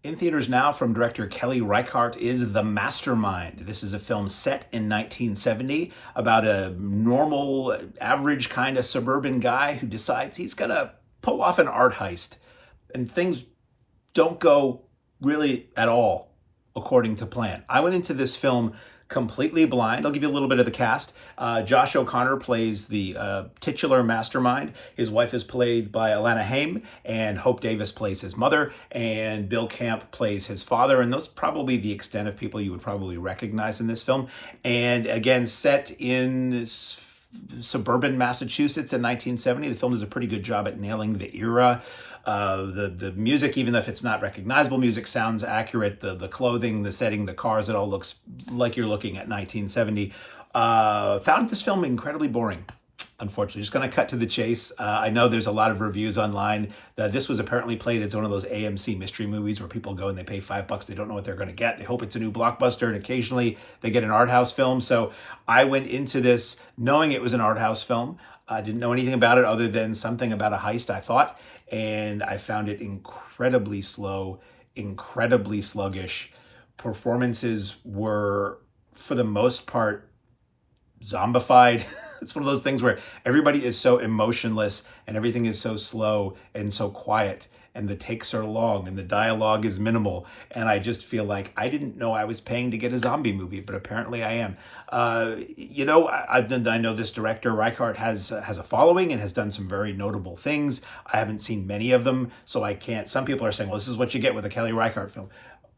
In theaters now from director Kelly Reichardt is The Mastermind. This is a film set in 1970 about a normal, average kind of suburban guy who decides he's going to pull off an art heist. And things don't go really at all according to plan. I went into this film completely blind. I'll give you a little bit of the cast. Josh O'Connor plays the titular mastermind. His wife is played by Alana Haim, and Hope Davis plays his mother, and Bill Camp plays his father. And those are probably the extent of people you would probably recognize in this film. And again, set in suburban Massachusetts in 1970. The film does a pretty good job at nailing the era. The music, even if it's not recognizable music, sounds accurate. The clothing, the setting, the cars, it all looks like you're looking at 1970. Found this film incredibly boring. Unfortunately, just going to cut to the chase. I know there's a lot of reviews online that this was apparently played as one of those AMC mystery movies where people go and they pay $5. They don't know what they're going to get. They hope it's a new blockbuster, and occasionally they get an art house film. So I went into this knowing it was an art house film. I didn't know anything about it other than something about a heist, I thought. And I found it incredibly slow, incredibly sluggish. Performances were, for the most part, zombified. It's one of those things where everybody is so emotionless and everything is so slow and so quiet, and the takes are long and the dialogue is minimal. And I just feel like I didn't know I was paying to get a zombie movie, but apparently I am. I know this director, Reichardt, has a following and has done some very notable things. I haven't seen many of them, so I can't. Some people are saying, well, this is what you get with a Kelly Reichardt film.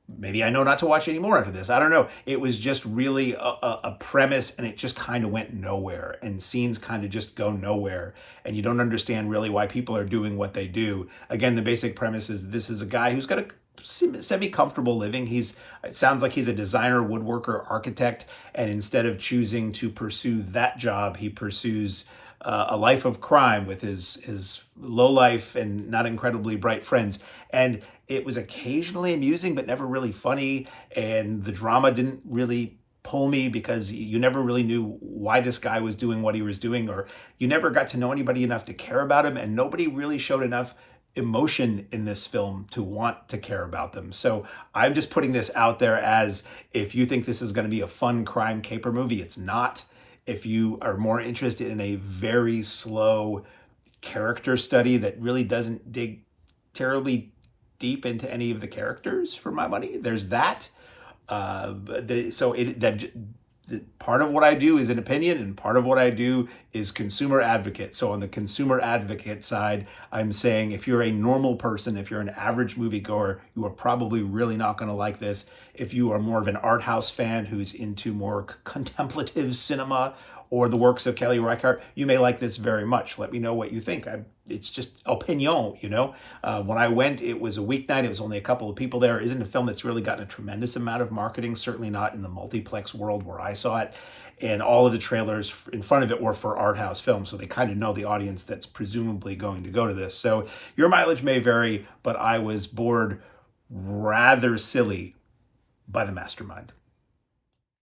Maybe I know not to watch any more after this. I don't know. It was just really a premise, and it just kind of went nowhere, and scenes kind of just go nowhere, and you don't understand really why people are doing what they do. Again, the basic premise is this is a guy who's got a semi-comfortable living. It sounds like he's a designer, woodworker, architect, and instead of choosing to pursue that job, he pursues a life of crime with his low life and not incredibly bright friends. And it was occasionally amusing, but never really funny. And the drama didn't really pull me because you never really knew why this guy was doing what he was doing, or you never got to know anybody enough to care about him. And nobody really showed enough emotion in this film to want to care about them. So I'm just putting this out there as, if you think this is going to be a fun crime caper movie, it's not. If you are more interested in a very slow character study that really doesn't dig terribly deep into any of the characters, for my money, there's that. Part of what I do is an opinion, and part of what I do is consumer advocate. So on the consumer advocate side, I'm saying if you're a normal person, if you're an average moviegoer, you are probably really not going to like this. If you are more of an art house fan who's into more contemplative cinema or the works of Kelly Reichardt, you may like this very much. Let me know what you think. It's just opinion, you know. When I went, it was a weeknight. It was only a couple of people there. It isn't a film that's really gotten a tremendous amount of marketing, certainly not in the multiplex world where I saw it. And all of the trailers in front of it were for art house films, so they kind of know the audience that's presumably going to go to this. So your mileage may vary, but I was bored rather silly by The Mastermind.